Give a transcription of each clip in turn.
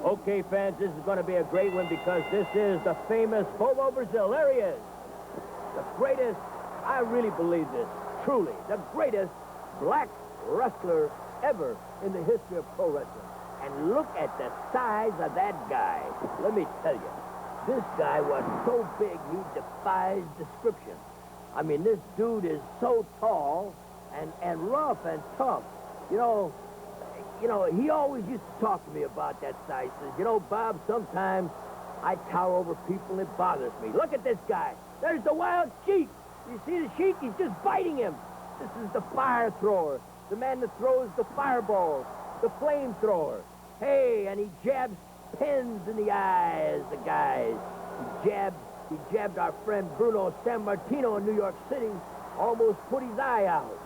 Okay, fans, this is going to be a great one because this is the famous Bobo Brazil. There he is. The greatest, I really believe this, truly, the greatest black wrestler ever in the history of pro wrestling. And look at the size of that guy. Let me tell you, this guy was so big he defies description. I mean, this dude is so tall and rough and tough. You know, he always used to talk to me about that size. He says, you know, Bob, sometimes I tower over people and it bothers me. Look at this guy. There's the wild Sheik. You see the Sheik? He's just biting him. This is the fire thrower, the man that throws the fireballs, the flamethrower. Hey, and he jabs pins in the eyes, the guys. He jabbed our friend Bruno San Martino in New York City, almost put his eye out.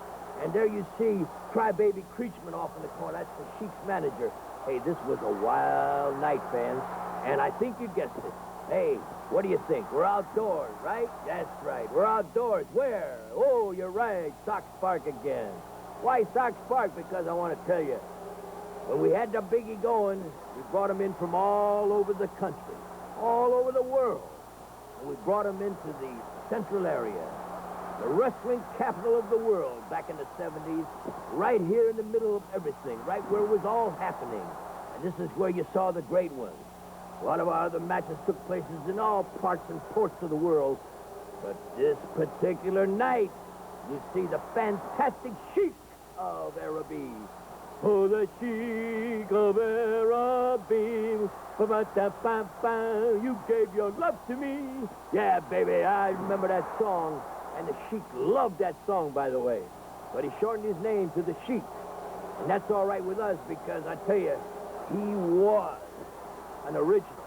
And there you see Crybaby Creechman off in the corner. That's the Sheik's manager. Hey, this was a wild night, fans. And I think you guessed it. Hey, what do you think? We're outdoors, right? That's right. We're outdoors. Where? Oh, you're right. Sox Park again. Why Sox Park? Because I want to tell you, when we had the biggie going, we brought him in from all over the country, all over the world. And we brought him into the central area, the wrestling capital of the world back in the 70s, right here in the middle of everything, right where it was all happening. And this is where you saw the great ones. A lot of our other matches took places in all parts and ports of the world. But this particular night, you see the fantastic Sheik of Araby. Oh, the Sheik of Araby. You gave your love to me. Yeah, baby, I remember that song. And the Sheik loved that song, by the way. But he shortened his name to the Sheik. And that's all right with us because I tell you, he was an original.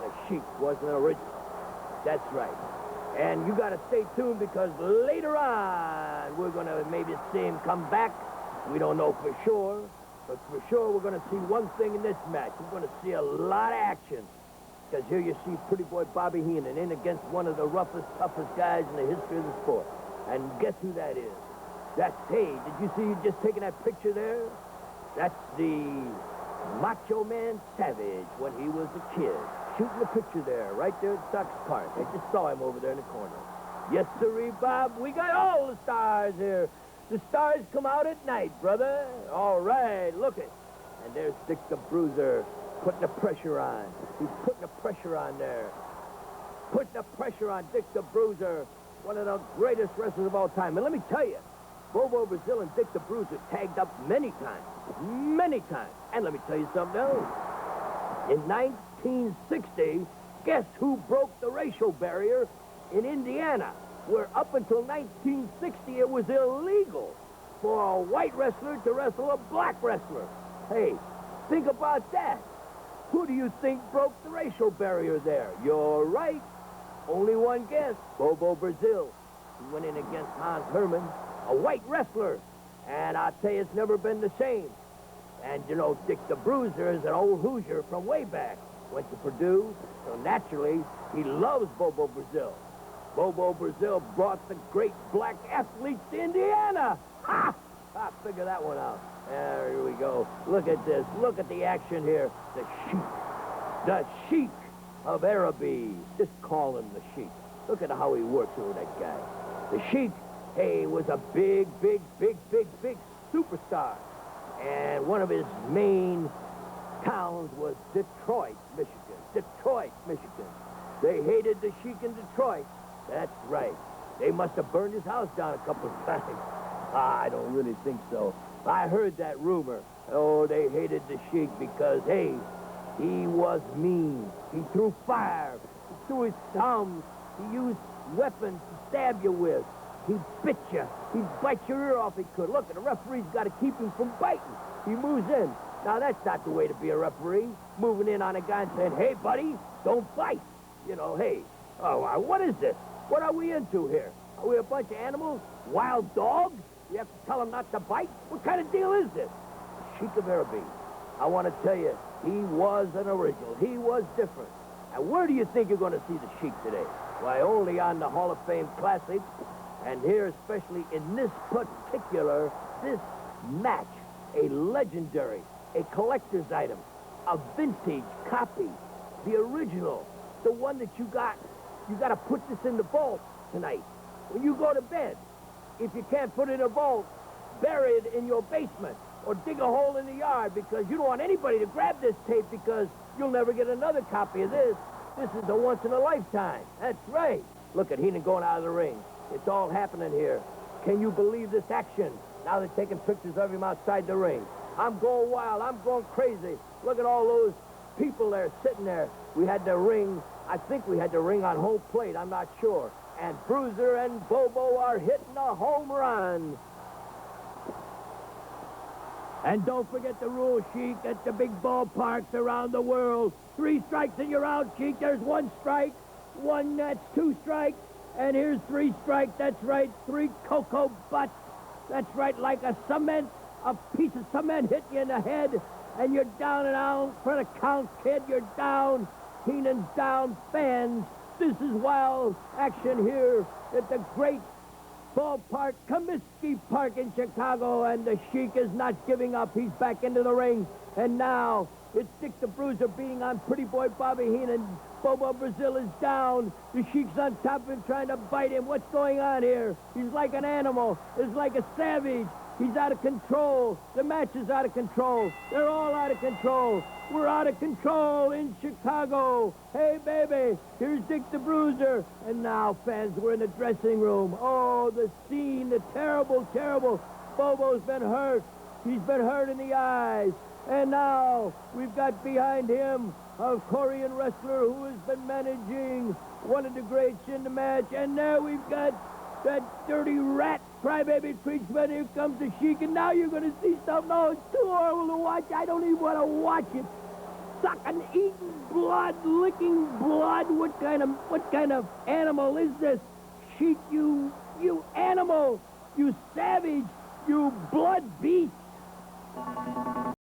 The Sheik was an original. That's right. And you got to stay tuned because later on, we're going to maybe see him come back. We don't know for sure. But for sure, we're going to see one thing in this match. We're going to see a lot of action. Because here you see pretty boy Bobby Heenan in against one of the roughest, toughest guys in the history of the sport. And guess who that is? That's, hey, did you see just taking that picture there? That's the Macho Man Savage when he was a kid. Shooting the picture there, right there at Sox Park. I just saw him over there in the corner. Yes, sirree, Bob. We got all the stars here. The stars come out at night, brother. All right, look it. And there's Dick the Bruiser putting the pressure on. He's putting the pressure on there. Putting the pressure on Dick the Bruiser, one of the greatest wrestlers of all time. And let me tell you, Bobo Brazil and Dick the Bruiser tagged up many times. Many times. And let me tell you something else. In 1960, guess who broke the racial barrier in Indiana, where up until 1960 it was illegal for a white wrestler to wrestle a black wrestler. Hey, think about that. Who do you think broke the racial barrier there? You're right. Only one guess. Bobo Brazil. He went in against Hans Herman, a white wrestler. And I'll tell you, it's never been the same. And, you know, Dick the Bruiser is an old Hoosier from way back. Went to Purdue, so naturally, he loves Bobo Brazil. Bobo Brazil brought the great black athletes to Indiana. Ha! Figure that one out. There we go. Look at this. Look at the action here. The Sheik. The Sheik of Araby. Just call him the Sheik. Look at how he works over that guy. The Sheik, hey, was a big superstar. And one of his main towns was Detroit, Michigan. Detroit, Michigan. They hated the Sheik in Detroit. That's right. They must have burned his house down a couple of times. I don't really think so. I heard that rumor. Oh, they hated the Sheik because, hey, he was mean. He threw fire. He threw his thumbs. He used weapons to stab you with. He'd bit you. He'd bite your ear off if he could. Look, and the referee's got to keep him from biting. He moves in. Now, that's not the way to be a referee. Moving in on a guy and saying, hey, buddy, don't bite. You know, hey, oh, what is this? What are we into here? Are we a bunch of animals? Wild dogs? You have to tell them not to bite? What kind of deal is this? Sheik of Araby. I want to tell you, he was an original. He was different. And where do you think you're going to see the Sheik today? Why, only on the Hall of Fame Classic. And here, especially in this particular, this match, a legendary, a collector's item. a vintage copy, the original, the one that you got to put this in the vault tonight. When you go to bed, if you can't put it in a vault, bury it in your basement or dig a hole in the yard because you don't want anybody to grab this tape because you'll never get another copy of this. This is a once-in-a-lifetime. That's right. Look at Heenan going out of the ring. It's all happening here. Can you believe this action? Now they're taking pictures of him outside the ring. I'm going wild. I'm going crazy. Look at all those people there sitting there. We had the ring. I think we had the ring on home plate. I'm not sure. And Bruiser and Bobo are hitting a home run. And don't forget the rule, Sheik, at the big ballparks around the world. 3 strikes and you're out, Sheik. There's 1 strike. That's 2 strikes. And here's 3 strikes. That's right, 3 cocoa butts. That's right, like a piece of cement hit you in the head. And you're down and out for the count, kid. You're down. Heenan's down. Fans, this is wild action here at the great ballpark, Comiskey Park in Chicago, and the Sheik is not giving up. He's back into the ring, and now it's Dick the Bruiser beating on Pretty Boy Bobby Heenan. Bobo Brazil is down. The Sheik's on top of him trying to bite him. What's going on here? He's like an animal. He's like a savage. He's out of control. The match is out of control. They're all out of control. We're out of control in Chicago. Hey, baby, here's Dick the Bruiser. And now, fans, we're in the dressing room. Oh, the scene, the terrible, terrible. Bobo's been hurt. He's been hurt in the eyes. And now we've got behind him a Korean wrestler who has been managing one of the greats in the match. And there we've got that dirty rat crybaby preachman. Here comes the Sheik, and now you're going to see something. No, it's too horrible to watch. I don't even want to watch it. Sucking, eating blood, licking blood. What kind of animal is this? Sheik, you animal, you savage, you blood beast.